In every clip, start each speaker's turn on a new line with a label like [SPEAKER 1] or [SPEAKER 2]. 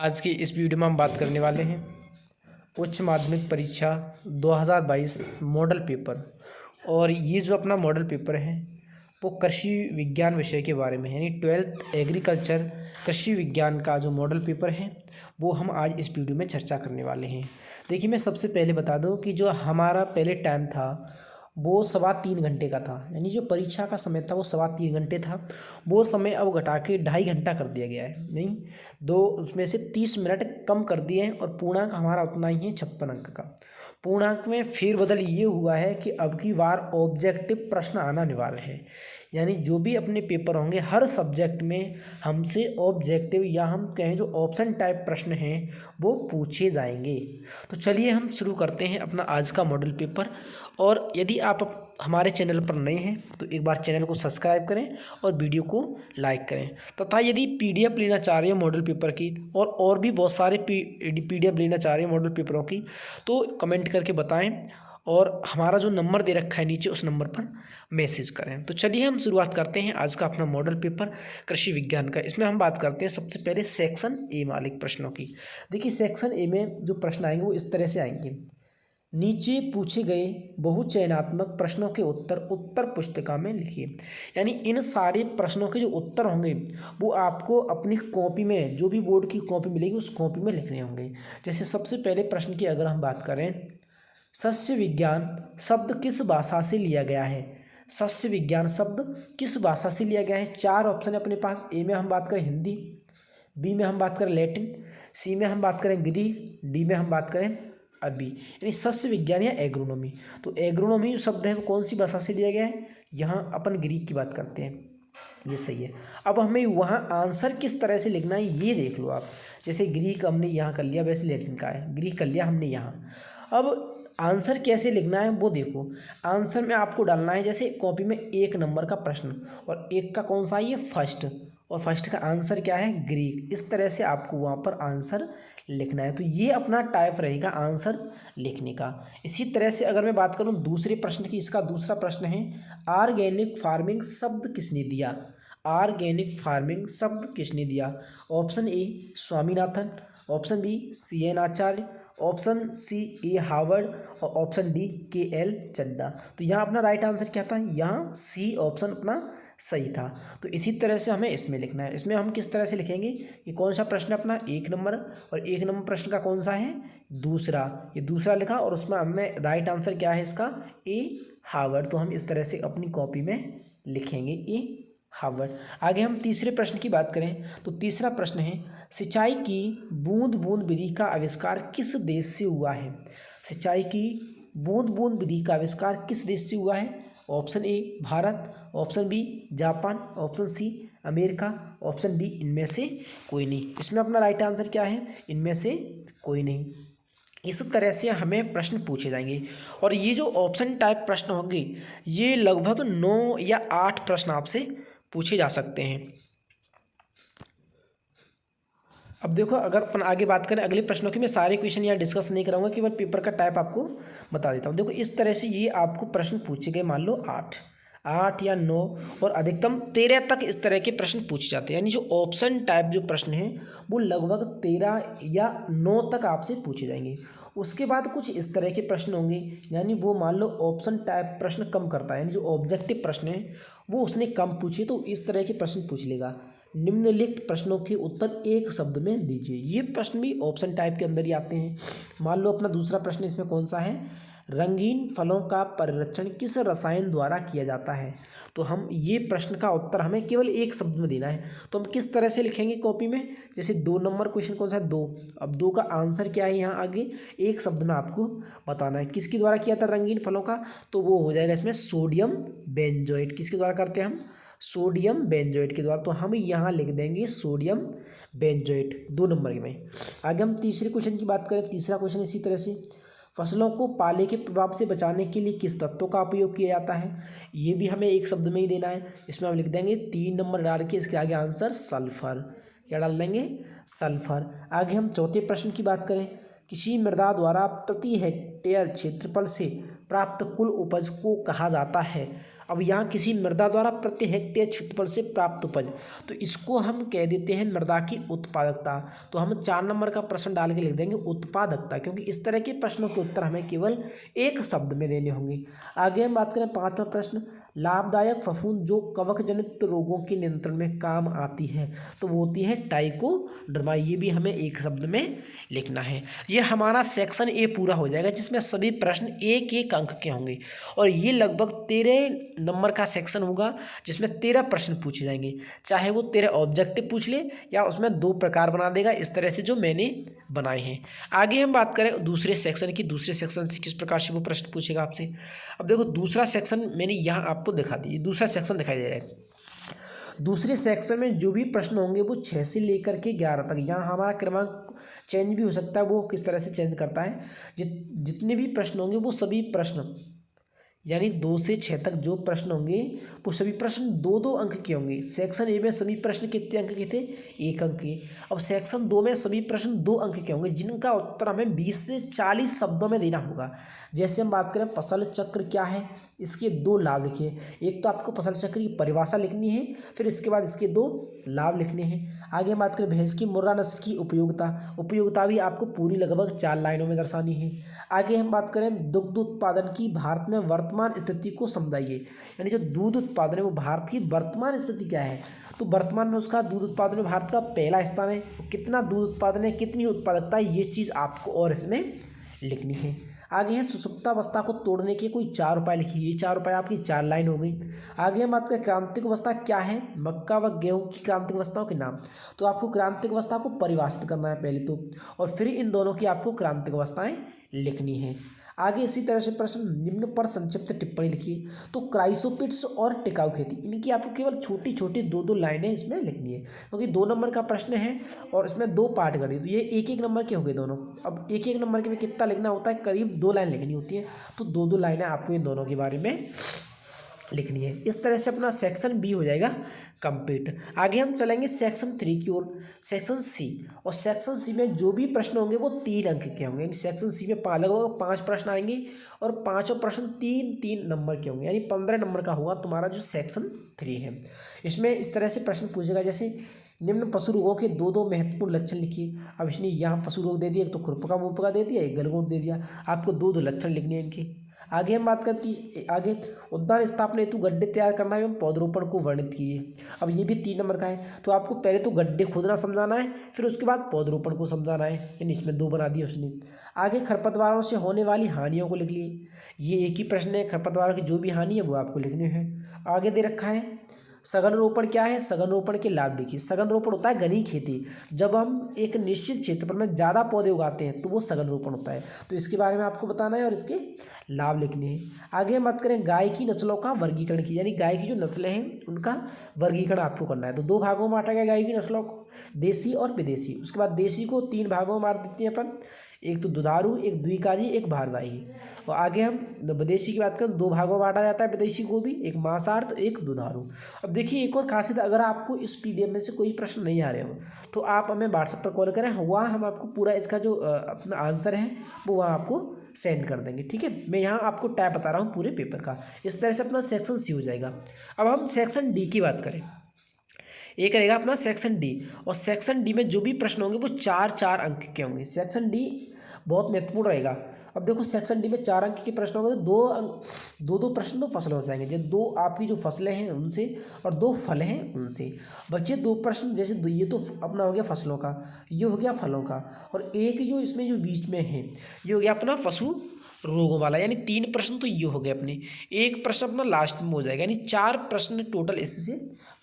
[SPEAKER 1] आज की इस वीडियो में हम बात करने वाले हैं उच्च माध्यमिक परीक्षा 2022 मॉडल पेपर। और ये जो अपना मॉडल पेपर है वो कृषि विज्ञान विषय के बारे में है, यानी 12th एग्रीकल्चर कृषि विज्ञान का जो मॉडल पेपर है वो हम आज इस वीडियो में चर्चा करने वाले हैं। देखिए, मैं सबसे पहले बता दूं कि जो हमारा पहले टाइम था वो 3.25 घंटे का था, यानी जो परीक्षा का समय था वो 3.25 घंटे था। वो समय अब घटा के 2.5 घंटा कर दिया गया है, नहीं दो उसमें से 30 मिनट कम कर दिए हैं। और पूर्णांक हमारा उतना ही है, 56 अंक का। पूर्णांक में फेरबदल ये हुआ है कि अब की बार ऑब्जेक्टिव प्रश्न आना अनिवार्य है, यानी जो भी अपने पेपर होंगे हर सब्जेक्ट में हमसे ऑब्जेक्टिव या हम कहें जो ऑप्शन टाइप प्रश्न हैं वो पूछे जाएंगे। तो चलिए हम शुरू करते हैं अपना आज का मॉडल पेपर। और यदि आप हमारे चैनल पर नए हैं तो एक बार चैनल को सब्सक्राइब करें और वीडियो को लाइक करें। तथा यदि पीडीएफ लेना चाह रहे हो मॉडल पेपर की और भी बहुत सारे पीडीएफ लेना चाह रहे हो मॉडल पेपरों की तो कमेंट करके बताएं, और हमारा जो नंबर दे रखा है नीचे उस नंबर पर मैसेज करें। तो चलिए हम शुरुआत करते हैं आज का अपना मॉडल पेपर कृषि विज्ञान का। इसमें हम बात करते हैं सबसे पहले सेक्शन ए मालिक प्रश्नों की। देखिए, सेक्शन ए में जो प्रश्न आएंगे वो इस तरह से आएंगे। नीचे पूछे गए बहुचयनात्मक प्रश्नों के उत्तर उत्तर पुस्तिका में लिखिए। यानी इन सारे प्रश्नों के जो उत्तर होंगे वो आपको अपनी कॉपी में, जो भी बोर्ड की कॉपी मिलेगी उस कॉपी में लिखने होंगे। जैसे सबसे पहले प्रश्न की अगर हम बात करें, सस्य विज्ञान शब्द किस भाषा से लिया गया है? सस्य विज्ञान शब्द किस भाषा से लिया गया है? 4 ऑप्शन है अपने पास। ए में हम बात करें हिंदी, बी में हम बात करें लैटिन, सी में हम बात करें ग्रीक, डी में हम बात करें अरबी, यानी सस्य विज्ञान या एग्रोनॉमी। तो एग्रोनॉमी जो शब्द है वो कौन सी भाषा से लिया गया है? यहाँ अपन ग्रीक की बात करते हैं, ये सही है। अब हमें वहाँ आंसर किस तरह से लिखना है ये देख लो आप। जैसे ग्रीक हमने यहाँ कर लिया, वैसे लैटिन का है, ग्रीक कर लिया हमने यहाँ। अब आंसर कैसे लिखना है वो देखो। आंसर में आपको डालना है, जैसे कॉपी में 1 नंबर का प्रश्न और 1 का कौन सा है, ये फर्स्ट, और फर्स्ट का आंसर क्या है? ग्रीक। इस तरह से आपको वहाँ पर आंसर लिखना है। तो ये अपना टाइप रहेगा आंसर लिखने का। इसी तरह से अगर मैं बात करूँ दूसरे प्रश्न की, इसका दूसरा प्रश्न है, ऑर्गेनिक फार्मिंग शब्द किसने दिया? ऑर्गेनिक फार्मिंग शब्द किसने दिया? Option A Swaminathan, option B CN Acharya, option C A Howard और ऑप्शन डी KL चड्डा। तो यहाँ अपना राइट आंसर क्या था? यहाँ सी ऑप्शन अपना सही था। तो इसी तरह से हमें इसमें लिखना है। इसमें हम किस तरह से लिखेंगे? ये कौन सा प्रश्न अपना 1 नंबर, और 1 नंबर प्रश्न का कौन सा है? दूसरा। ये दूसरा लिखा और उसमें हमें राइट आंसर क्या है इसका? ए हावर्ड। तो हम इस तरह से अपनी कॉपी में लिखेंगे ए हावर्ड। आगे हम तीसरे प्रश्न की बात करें तो तीसरा प्रश्न है, सिंचाई की बूंद बूंद विधि का आविष्कार किस देश से हुआ है? सिंचाई की बूंद बूंद विधि का आविष्कार किस देश से हुआ है? Option A Bharat, option B Japan, option C America, option D इनमें से कोई नहीं। इसमें अपना राइट आंसर क्या है? इनमें से कोई नहीं। इस तरह से हमें प्रश्न पूछे जाएंगे। और ये जो ऑप्शन टाइप प्रश्न होंगे ये लगभग 9 या 8 प्रश्न आपसे पूछे जा सकते हैं। अब देखो, अगर अपन आगे बात करें अगले प्रश्नों की, मैं सारे क्वेश्चन यहाँ डिस्कस नहीं कराऊंगा, केवल पेपर का टाइप आपको बता देता हूँ। देखो, इस तरह से ये आपको प्रश्न पूछे गए, मान लो 8 या 9 और अधिकतम 13 तक इस तरह के प्रश्न पूछे जाते हैं। यानी जो ऑप्शन टाइप जो प्रश्न हैं वो लगभग 13 या 9 तक आपसे पूछे जाएंगे। उसके बाद कुछ इस तरह के प्रश्न होंगे, यानी वो मान लो ऑप्शन टाइप प्रश्न कम करता है, यानी जो ऑब्जेक्टिव प्रश्न है वो उसने कम पूछे तो इस तरह के प्रश्न पूछ लेगा। निम्नलिखित प्रश्नों के उत्तर एक शब्द में दीजिए। ये प्रश्न भी ऑप्शन टाइप के अंदर ही आते हैं। मान लो अपना दूसरा प्रश्न इसमें कौन सा है, रंगीन फलों का परिरक्षण किस रसायन द्वारा किया जाता है? तो हम ये प्रश्न का उत्तर हमें केवल एक शब्द में देना है। तो हम किस तरह से लिखेंगे कॉपी में? जैसे 2 नंबर क्वेश्चन कौन सा है? 2। अब 2 का आंसर क्या है यहाँ आगे एक शब्द में आपको बताना है। किसके द्वारा किया था रंगीन फलों का? तो वो हो जाएगा इसमें सोडियम बेंजोएट। किसके द्वारा करते हैं हम? सोडियम बेंजोएट के द्वारा। तो हम यहाँ लिख देंगे सोडियम बेंजोएट 2 नंबर में। आगे हम तीसरे क्वेश्चन की बात करें। तीसरा क्वेश्चन इसी तरह से, फसलों को पाले के प्रभाव से बचाने के लिए किस तत्वों का उपयोग किया जाता है? ये भी हमें एक शब्द में ही देना है। इसमें हम लिख देंगे 3 नंबर डाल के इसके आगे आंसर सल्फर। क्या डाल देंगे? सल्फर। आगे हम चौथे प्रश्न की बात करें, किसी मृदा द्वारा प्रति हेक्टेयर क्षेत्रफल से प्राप्त कुल उपज को कहा जाता है? अब यहाँ किसी मृदा द्वारा प्रति हेक्टेयर क्षेत्रफल से प्राप्त उपज, तो इसको हम कह देते हैं मृदा की उत्पादकता। तो हम 4 नंबर का प्रश्न डाल के लिख देंगे उत्पादकता, क्योंकि इस तरह के प्रश्नों के उत्तर हमें केवल एक शब्द में देने होंगे। आगे हम बात करें 5वां प्रश्न, लाभदायक फफूंद जो कवक जनित रोगों के नियंत्रण में काम आती है, तो वो होती है ट्राइकोडर्मा। ये भी हमें एक शब्द में लिखना है। ये हमारा सेक्शन ए पूरा हो जाएगा, जिसमें सभी प्रश्न एक एक अंक के होंगे और ये लगभग 13 नंबर का सेक्शन होगा, जिसमें 13 प्रश्न पूछे जाएंगे। चाहे वो 13 ऑब्जेक्टिव पूछ ले या उसमें 2 प्रकार बना देगा, इस तरह से जो मैंने बनाए हैं। आगे हम बात करें दूसरे सेक्शन की, दूसरे सेक्शन से किस प्रकार से वो प्रश्न पूछेगा आपसे। अब देखो दूसरा सेक्शन मैंने यहाँ आपको दिखा दी, दूसरा सेक्शन दिखाई दे रहा है। दूसरे सेक्शन में जो भी प्रश्न होंगे वो 6 से लेकर के 11 तक, यहाँ हमारा क्रमांक चेंज भी हो सकता है, वो किस तरह से चेंज करता है। जितने भी प्रश्न होंगे वो सभी प्रश्न यानी 2 से 6 तक जो प्रश्न होंगे वो सभी प्रश्न 2-2 अंक के होंगे। सेक्शन ए में सभी प्रश्न कितने अंक के थे, 1 अंक के। अब सेक्शन 2 में सभी प्रश्न 2 अंक के होंगे, जिनका उत्तर हमें 20 से 40 शब्दों में देना होगा। जैसे हम बात करें फसल चक्र क्या है, इसके 2 लाभ लिखिए। एक तो आपको फसल चक्र की परिभाषा लिखनी है, फिर इसके बाद इसके 2 लाभ लिखने हैं। आगे हम बात करें भैंस की मुर्रा नस्ल की उपयोगिता भी आपको पूरी लगभग 4 लाइनों में दर्शानी है। आगे हम बात करें दुग्ध उत्पादन की भारत में वर्तमान स्थिति को समझाइए, यानी जो दूध उत्पादन है वो भारत की वर्तमान स्थिति क्या है। तो वर्तमान में उसका दूध उत्पादन में भारत का पहला स्थान है। कितना दूध उत्पादन है, कितनी उत्पादकता है, ये चीज़ आपको और इसमें लिखनी है। आगे है सुसुप्तावस्था को तोड़ने के कोई 4 उपाय लिखिए। ये 4 उपाय आपकी 4 लाइन हो गई। आगे हम बात करें क्रांतिक अवस्था क्या है, मक्का व गेहूं की क्रांतिक अवस्थाओं के नाम। तो आपको क्रांतिक अवस्था को परिभाषित करना है पहले तो, और फिर इन दोनों की आपको क्रांतिक अवस्थाएं लिखनी है। आगे इसी तरह से प्रश्न निम्न पर संक्षिप्त टिप्पणी लिखिए। तो क्राइसोपिट्स और टिकाऊ खेती, इनकी आपको केवल छोटी छोटी 2-2 लाइनें इसमें लिखनी है, क्योंकि 2 नंबर का प्रश्न है और इसमें 2 पार्ट कर दिए, तो ये 1-1 नंबर के हो गए दोनों। अब 1-1 नंबर के में कितना लिखना होता है, करीब 2 लाइन लिखनी होती है, तो 2-2 लाइनें आपको इन दोनों के बारे में लिखनी है। इस तरह से अपना सेक्शन बी हो जाएगा कंप्लीट। आगे हम चलेंगे सेक्शन 3 की ओर, सेक्शन सी। और सेक्शन सी में जो भी प्रश्न होंगे वो 3 अंक के होंगे, यानी सेक्शन सी में लगभग 5 प्रश्न आएंगे और 5 प्रश्न 3-3 नंबर के होंगे, यानी 15 नंबर का होगा तुम्हारा जो सेक्शन 3 है। इसमें इस तरह से प्रश्न पूछेगा, जैसे निम्न पशु रोगों के 2-2 महत्वपूर्ण लक्षण लिखिए। अब इसने यहाँ पशु रोग दे दिया, एक तो खुरपका मुहपका दे दिया, एक गलघोंट दे दिया, आपको 2-2 लक्षण लिखने हैं इनके। आगे हम बात करती आगे उद्यान स्थापना हेतु गड्ढे तैयार करना एवं पौधरोपण को वर्णित कीजिए। अब ये भी 3 नंबर का है, तो आपको पहले तो गड्ढे खोदना समझाना है, फिर उसके बाद पौधरोपण को समझाना है, यानी इसमें 2 बना दिए उसने। आगे खरपतवारों से होने वाली हानियों को लिख लिए। ये एक ही प्रश्न है, खरपतवारों की जो भी हानि है वो आपको लिखनी है। आगे दे रखा है सघन रोपण क्या है, सघन रोपण के लाभ लिखिए। सघन रोपण होता है घनी खेती, जब हम एक निश्चित क्षेत्रफल में ज़्यादा पौधे उगाते हैं तो वो सघन रोपण होता है, तो इसके बारे में आपको बताना है और इसके लाभ लिखने हैं। आगे हम बात करें गाय की नस्लों का वर्गीकरण की, यानी गाय की जो नस्लें हैं उनका वर्गीकरण आपको करना है। तो 2 भागों में बांटा गया गाय की नस्लों को, देसी और विदेशी। उसके बाद देसी को 3 भागों में बांट देते हैं अपन, एक तो दुधारू, एक द्विकाजी, एक भारवाही। और आगे हम विदेशी की बात करें, 2 भागों में बांटा जाता है विदेशी को भी, एक मांसाहार तो एक दुधारू। अब देखिए एक और खासियत, अगर आपको इस पीडीएफ में से कोई प्रश्न नहीं आ रहे हो तो आप हमें व्हाट्सएप पर कॉल करें, वहाँ हम आपको पूरा इसका जो अपना आंसर है वो वहाँ आपको सेंड कर देंगे, ठीक है। मैं यहाँ आपको टाइप बता रहा हूँ पूरे पेपर का। इस तरह से अपना सेक्शन सी हो जाएगा। अब हम सेक्शन डी की बात करें, एक रहेगा अपना सेक्शन डी, और सेक्शन डी में जो भी प्रश्न होंगे वो 4-4 अंक के होंगे। सेक्शन डी बहुत महत्वपूर्ण रहेगा। अब देखो सेक्शन डी में 4 अंक के प्रश्न होंगे, तो 2-2 प्रश्न तो फसलों से आएंगे, जैसे 2 आपकी जो फसलें हैं उनसे और 2 फल हैं उनसे। बच्चे 2 प्रश्न, जैसे ये तो अपना हो गया फसलों का, ये हो गया फलों का, और एक जो इसमें जो बीच में है ये हो गया अपना पशु रोगों वाला, यानी 3 प्रश्न तो ये हो गए अपने, एक प्रश्न अपना लास्ट में हो जाएगा, यानी 4 प्रश्न टोटल इससे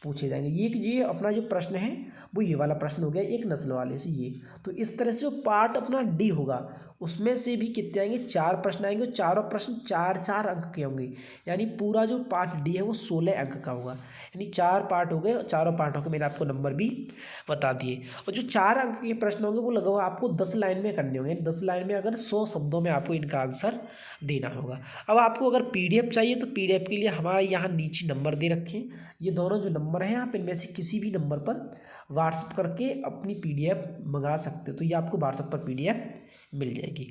[SPEAKER 1] पूछे जाएंगे। ये अपना जो प्रश्न है वो ये वाला प्रश्न हो गया, एक नस्ल वाले से ये। तो इस तरह से जो पार्ट अपना डी होगा उसमें से भी कितने आएंगे, 4 प्रश्न आएंगे, और चारों प्रश्न 4-4 अंक के होंगे, यानी पूरा जो पार्ट डी है वो 16 अंक का होगा। यानी 4 पार्ट हो गए, और चारों पार्टों के मैंने आपको नंबर भी बता दिए। और जो 4 अंक के प्रश्न होंगे वो लगभग आपको 10 लाइन में करने होंगे, 10 लाइन में अगर 100 शब्दों में आपको इनका आंसर देना होगा। अब आपको अगर पीडीएफ चाहिए तो पीडीएफ के लिए हमारे यहाँ नीचे नंबर दे रखे हैं, ये दोनों जो नंबर हैं आप इनमें से किसी भी नंबर पर व्हाट्सएप करके अपनी पीडीएफ मंगा सकते हो, तो ये आपको व्हाट्सएप पर पीडीएफ मिल जाएगी।